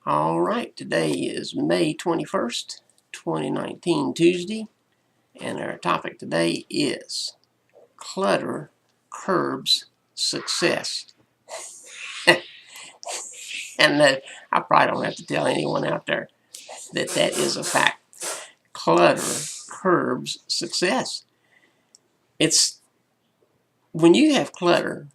All right, today is May 21st, 2019, Tuesday, and our topic today is clutter curbs success. And I probably don't have to tell anyone out there that that is a fact. Clutter curbs success. It's when you have clutter,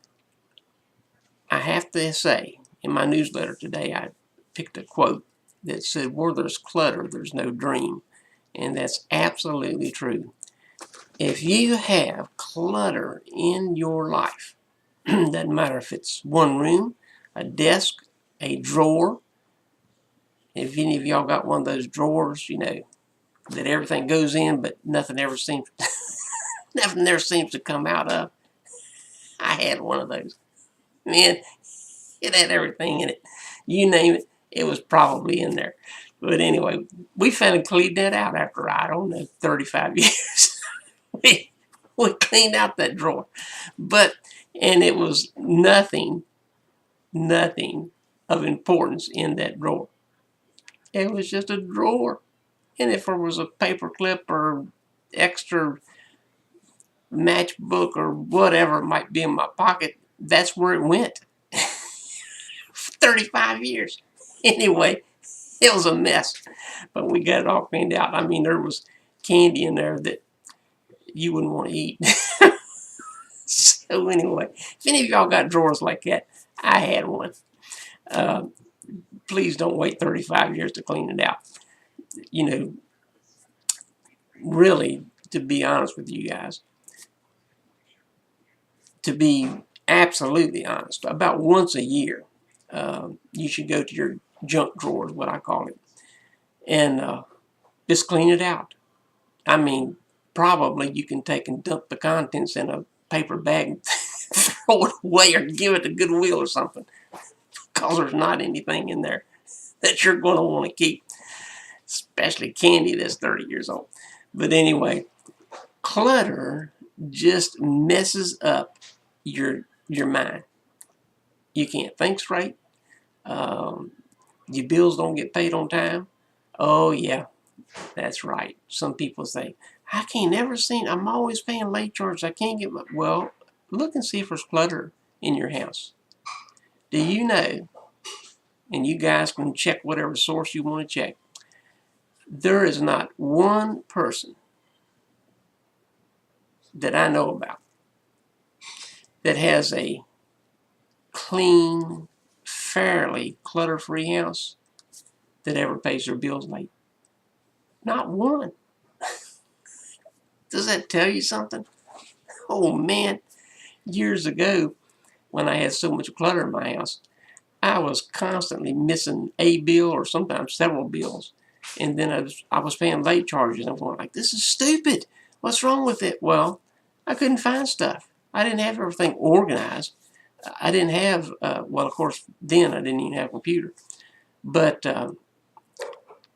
I have to say, in my newsletter today, I picked a quote that said, "Where there's clutter, there's no dream." And that's absolutely true. If you have clutter in your life, doesn't matter if it's one room, a desk, a drawer. If any of y'all got one of those drawers, that everything goes in, but nothing ever seems to come out of. I had one of those. Man, it had everything in it. You name it, it was probably in there. But anyway, we finally cleaned that out after, I don't know, 35 years. we, we cleaned out that drawer. And it was nothing of importance in that drawer. It was just a drawer. And if there was a paper clip or extra matchbook or whatever might be in my pocket, that's where it went. 35 years. Anyway, it was a mess, but we got it all cleaned out. I mean, there was candy in there that you wouldn't want to eat. So anyway, if any of y'all got drawers like that, I had one. Please don't wait 35 years to clean it out. Really, to be honest with you guys, to be absolutely honest, about once a year, you should go to your junk drawer, is what I call it, and just clean it out. I mean, probably you can take and dump the contents in a paper bag and throw it away or give it to Goodwill or something, because there's not anything in there that you're going to want to keep, especially candy that's 30 years old. But anyway, clutter just messes up your mind. You can't think straight. Your bills don't get paid on time. Oh yeah, that's right. Some people say, I can't never seem, I'm always paying late charges. I can't get my, well, look and see if there's clutter in your house. Do you know, and you guys can check whatever source you want to check, there is not one person that I know about that has a clean, fairly clutter-free house that ever pays their bills late. Not one. Does that tell you something? Oh man, years ago when I had so much clutter in my house, I was constantly missing a bill or sometimes several bills. And then I was paying late charges. I'm going like, this is stupid. What's wrong with it? Well, I couldn't find stuff. I didn't have everything organized. I didn't have, well, of course, then I didn't even have a computer. But, and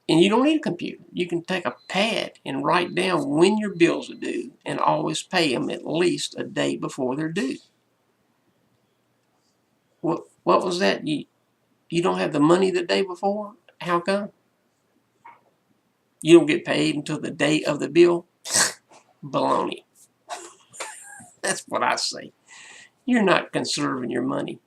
you don't need a computer. You can take a pad and write down when your bills are due and always pay them at least a day before they're due. What was that? You don't have the money the day before? How come? You don't get paid until the day of the bill? Baloney. That's what I say. You're not conserving your money.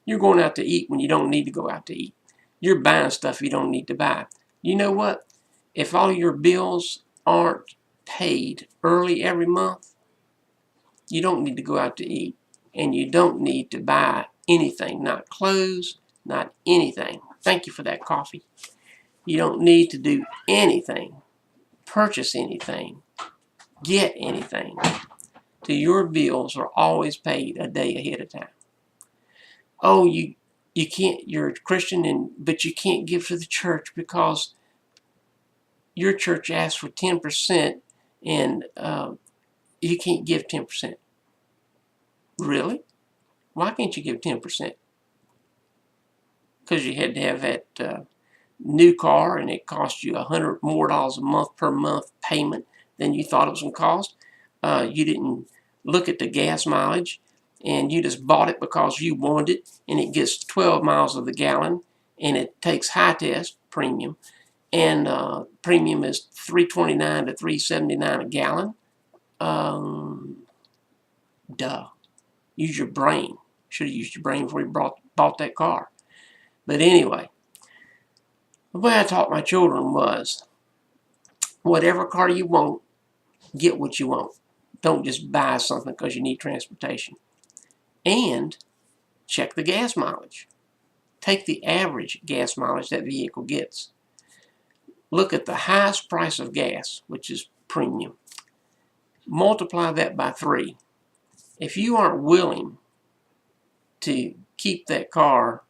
You're going out to eat when you don't need to go out to eat. You're buying stuff you don't need to buy. You know what? If all your bills aren't paid early every month, you don't need to go out to eat. And you don't need to buy anything, not clothes, not anything. Thank you for that coffee. You don't need to do anything, purchase anything, get anything. Your bills are always paid a day ahead of time. Oh, you can't, you're a Christian, but you can't give to the church because your church asks for 10% and you can't give 10%. Really? Why can't you give 10%? Because you had to have that new car and it cost you $100 more a month per month payment than you thought it was going to cost. You didn't look at the gas mileage and you just bought it because you wanted it and it gets 12 miles of the gallon and it takes high test premium, and premium is $3.29 to $3.79 a gallon. Duh. Use your brain. Should have used your brain before you bought that car. But anyway, the way I taught my children was, whatever car you want, get what you want. Don't just buy something because you need transportation. And check the gas mileage. Take the average gas mileage that vehicle gets. Look at the highest price of gas, which is premium. Multiply that by 3. If you aren't willing to keep that car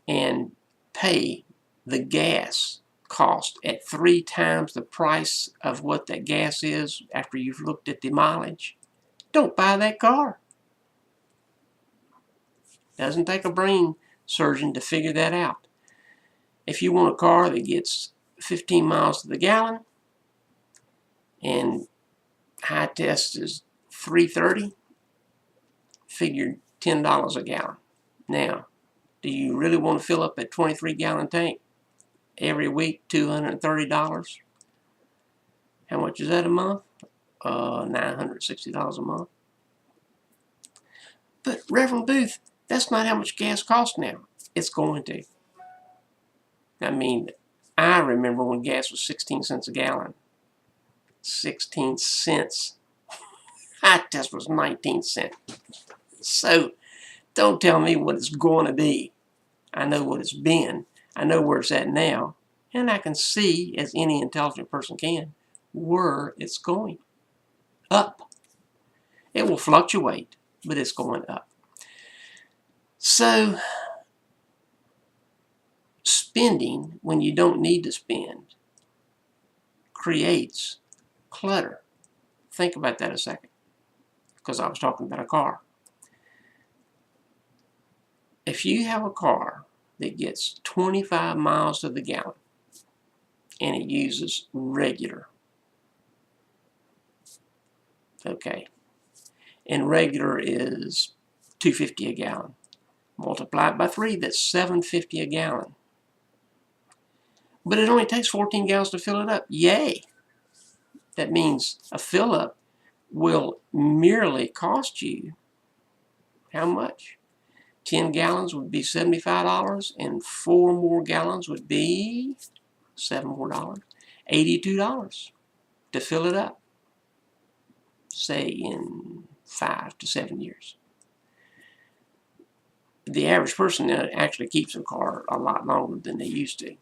and pay the gas cost at 3 times the price of what that gas is after you've looked at the mileage, don't buy that car. Doesn't take a brain surgeon to figure that out. If you want a car that gets 15 miles to the gallon and high test is 330, figure $10 a gallon. Now, do you really want to fill up a 23-gallon tank every week, $230? How much is that a month? $960 a month. But Reverend Booth, that's not how much gas costs now. It's going to. I mean, I remember when gas was 16 cents a gallon. 16 cents. High test was 19 cents. So don't tell me what it's going to be. I know what it's been. I know where it's at now. And I can see, as any intelligent person can, where it's going. Up. It will fluctuate, but it's going up. So, spending when you don't need to spend creates clutter. Think about that a second, because I was talking about a car. If you have a car that gets 25 miles to the gallon and it uses regular, okay, and regular is $2.50 a gallon, multiply it by 3, that's $7.50 a gallon. But it only takes 14 gallons to fill it up. Yay! That means a fill up will merely cost you how much? 10 gallons would be $75, and 4 more gallons would be $7 more, $82 to fill it up, say in 5 to 7 years. The average person actually keeps a car a lot longer than they used to,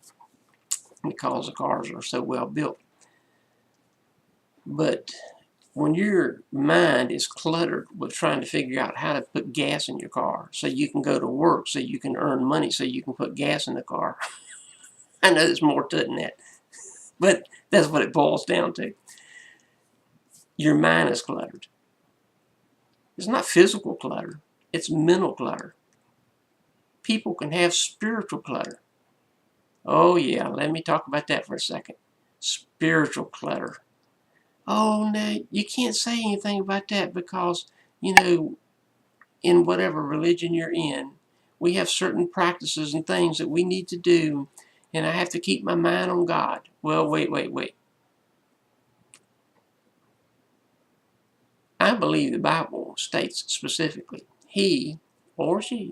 because the cars are so well built. But when your mind is cluttered with trying to figure out how to put gas in your car so you can go to work, so you can earn money, so you can put gas in the car, I know there's more to it than that, but that's what it boils down to. Your mind is cluttered. It's not physical clutter, it's mental clutter. People can have spiritual clutter. Oh yeah, let me talk about that for a second. Spiritual clutter. Oh no, you can't say anything about that because, you know, in whatever religion you're in, we have certain practices and things that we need to do, and I have to keep my mind on God. Well, wait. I believe the Bible states specifically, he or she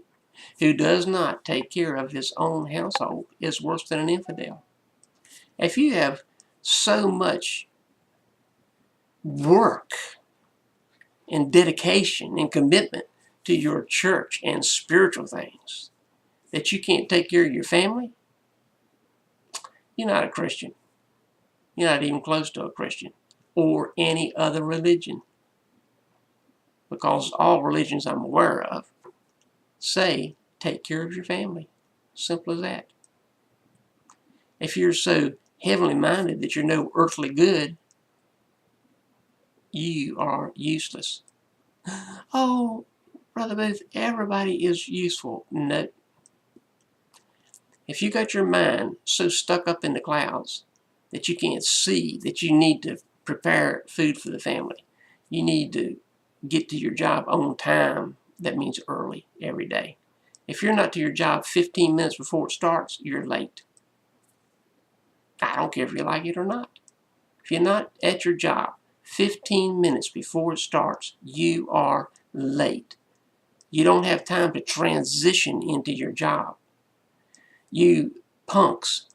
who does not take care of his own household is worse than an infidel. If you have so much work and dedication and commitment to your church and spiritual things that you can't take care of your family, you're not a Christian. You're not even close to a Christian or any other religion, because all religions I'm aware of say take care of your family. Simple as that. If you're so heavenly minded that you're no earthly good, you are useless. Oh, Brother Booth, everybody is useful. No. If you got your mind so stuck up in the clouds that you can't see that you need to prepare food for the family, you need to get to your job on time, that means early every day. If you're not to your job 15 minutes before it starts, you're late. I don't care if you like it or not. If you're not at your job 15 minutes before it starts, you are late. You don't have time to transition into your job. You punks,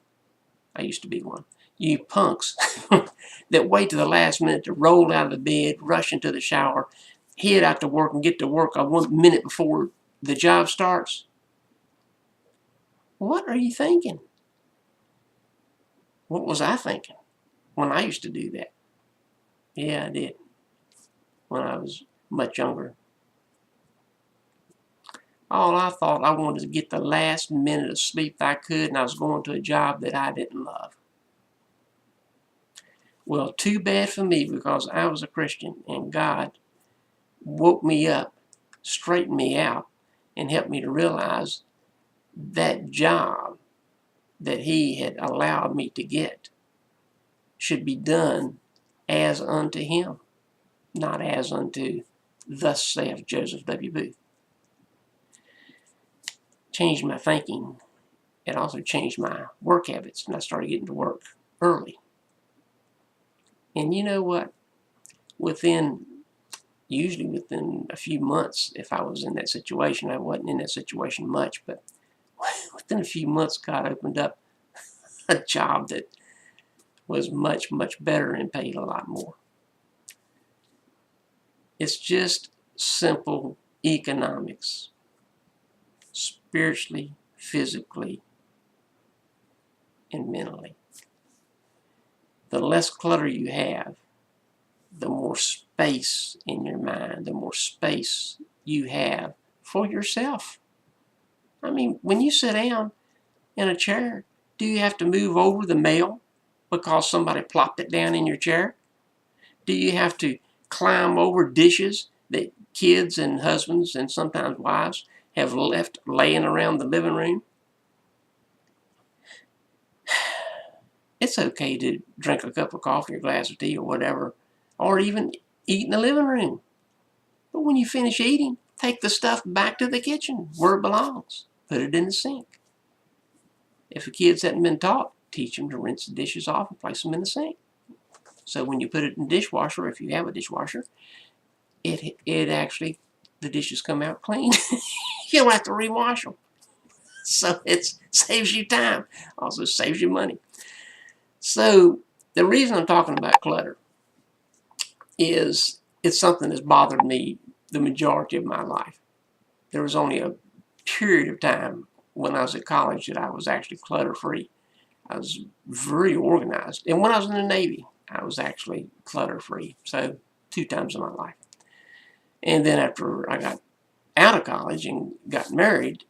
I used to be one, you punks that wait to the last minute to roll out of the bed, rush into the shower, head out to work and get to work 1 minute before the job starts. What are you thinking? What was I thinking when I used to do that? Yeah, I did. When I was much younger. All I thought, I wanted to get the last minute of sleep I could, and I was going to a job that I didn't love. Well, too bad for me, because I was a Christian, and God woke me up, straightened me out, and helped me to realize that job that He had allowed me to get should be done as unto Him, not as unto thus saith Joseph W. Booth. Changed my thinking. It also changed my work habits, and I started getting to work early. And you know what? Usually within a few months, if I was in that situation, I wasn't in that situation much, but within a few months, God opened up a job that was much, much better and paid a lot more. It's just simple economics, spiritually, physically, and mentally. The less clutter you have, the more space in your mind, the more space you have for yourself. I mean, when you sit down in a chair, do you have to move over the mail because somebody plopped it down in your chair? Do you have to climb over dishes that kids and husbands and sometimes wives have left laying around the living room? It's okay to drink a cup of coffee or a glass of tea or whatever, or even eat in the living room. But when you finish eating, take the stuff back to the kitchen where it belongs. Put it in the sink. If the kids hadn't been taught, teach them to rinse the dishes off and place them in the sink. So when you put it in the dishwasher, if you have a dishwasher, it actually, the dishes come out clean. You don't have to rewash them. So it saves you time. Also saves you money. So the reason I'm talking about clutter is it's something that's bothered me the majority of my life. There was only a period of time when I was at college that I was actually clutter-free. I was very organized. And when I was in the Navy, I was actually clutter-free. So 2 times in my life. And then after I got out of college and got married,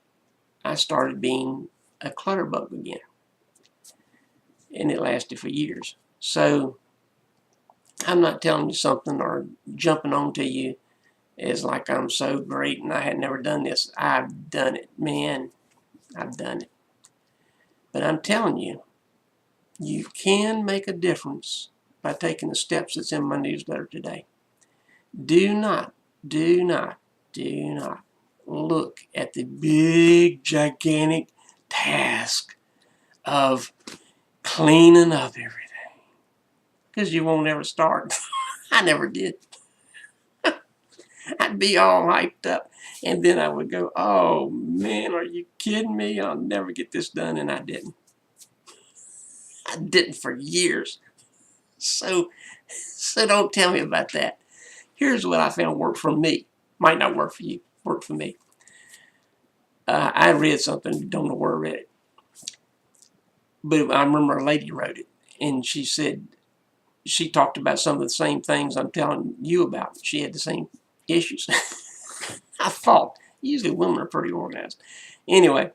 I started being a clutter bug again. And it lasted for years. So I'm not telling you something or jumping onto you as like I'm so great and I had never done this. I've done it, man. I've done it. But I'm telling you, you can make a difference by taking the steps that's in my newsletter today. Do not look at the big, gigantic task of cleaning up everything, because you won't ever start. I never did. I'd be all hyped up, and then I would go, oh man, are you kidding me? I'll never get this done, and I didn't. I didn't for years. So don't tell me about that. Here's what I found worked for me. Might not work for you. Worked for me. I read something, don't know where I read it, but I remember a lady wrote it, and she said she talked about some of the same things I'm telling you about. She had the same issues. I thought usually women are pretty organized. Anyway,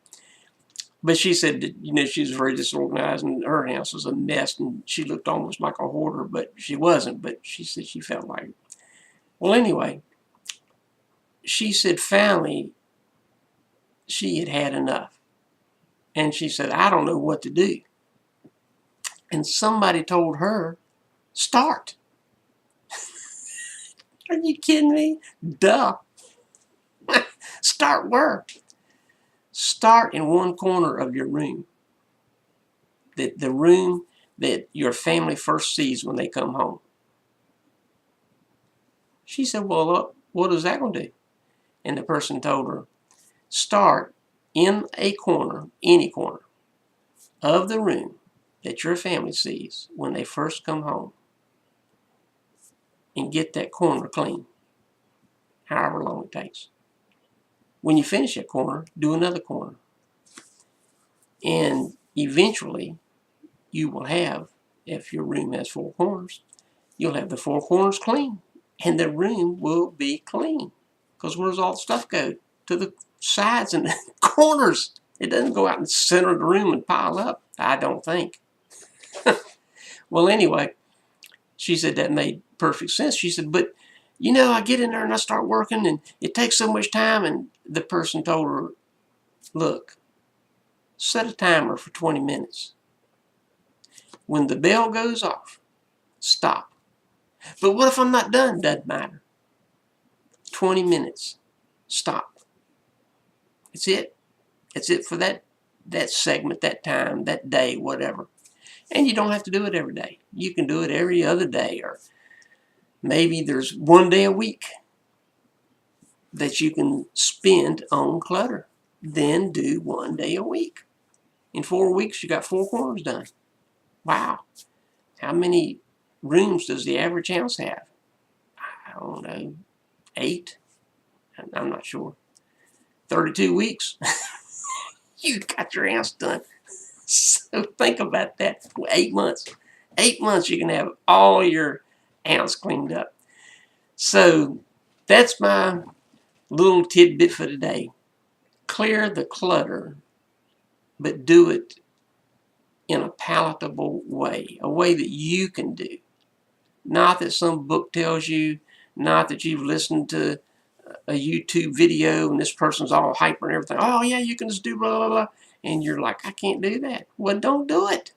but she said that, she was very disorganized and her house was a mess and she looked almost like a hoarder, but she wasn't. But she said she felt like it. Well, anyway, she said finally she had had enough. And she said, I don't know what to do. And somebody told her, start. Are you kidding me? Duh. Start where? Start in one corner of your room. The room that your family first sees when they come home. She said, well, what is that going to do? And the person told her, start in a corner, any corner of the room that your family sees when they first come home, and get that corner clean, however long it takes. When you finish that corner, do another corner. And eventually, you will have, if your room has 4 corners, you'll have the 4 corners clean. And the room will be clean. Because where does all the stuff go? To the sides and the corners. It doesn't go out in the center of the room and pile up, I don't think. Well, anyway, she said that made perfect sense. She said, but, I get in there and I start working and it takes so much time. And the person told her, look, set a timer for 20 minutes. When the bell goes off, stop. But what if I'm not done? Doesn't matter. 20 minutes. Stop. That's it. That's it for that segment, that time, that day, whatever. And you don't have to do it every day. You can do it every other day, or maybe there's one day a week that you can spend on clutter. Then do one day a week. In 4 weeks, you got 4 corners done. Wow. How many rooms does the average house have? I don't know. 8? I'm not sure. 32 weeks. You got your house done. So think about that. 8 months. 8 months you can have all your house cleaned up. So that's my little tidbit for today. Clear the clutter, but do it in a palatable way, a way that you can do. Not that some book tells you, not that you've listened to a YouTube video and this person's all hyper and everything. Oh yeah, you can just do blah, blah, blah. And you're like, I can't do that. Well, don't do it.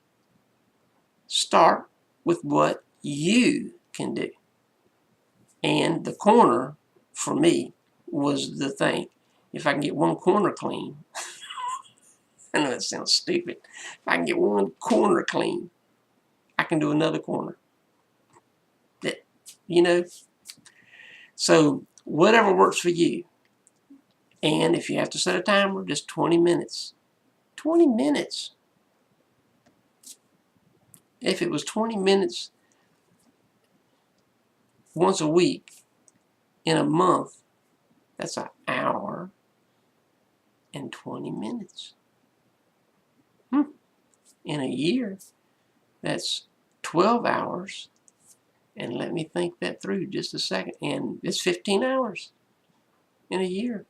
Start with what you can do. And the corner, for me, was the thing. If I can get one corner clean, I know that sounds stupid. If I can get one corner clean, I can do another corner. That, So whatever works for you. And if you have to set a timer, just 20 minutes. 20 minutes. If it was 20 minutes once a week in a month, that's an hour and 20 minutes. In a year, that's 12 hours. And let me think that through just a second. And it's 15 hours in a year.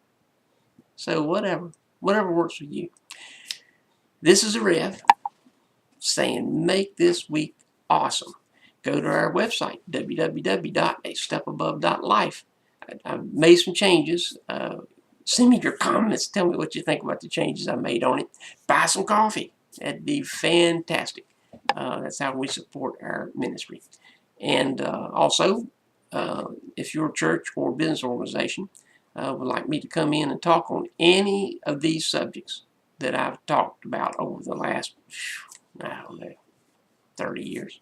So whatever works for you. This is a Rev saying make this week awesome. Go to our website, www.astepabove.life. I've made some changes. Send me your comments. Tell me what you think about the changes I made on it. Buy some coffee. That'd be fantastic. That's how we support our ministry. And also, if your church or business organization would like me to come in and talk on any of these subjects that I've talked about over the last, 30 years,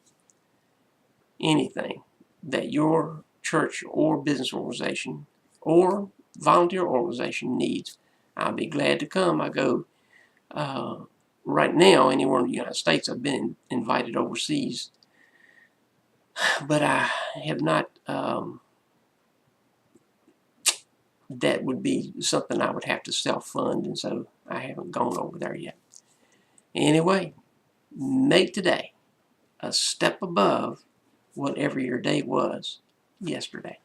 anything that your church or business organization or volunteer organization needs, I'll be glad to come. I go right now anywhere in the United States. I've been invited overseas, but I have not. That would be something I would have to self-fund, and so I haven't gone over there yet. Anyway, make today a step above whatever your day was yesterday.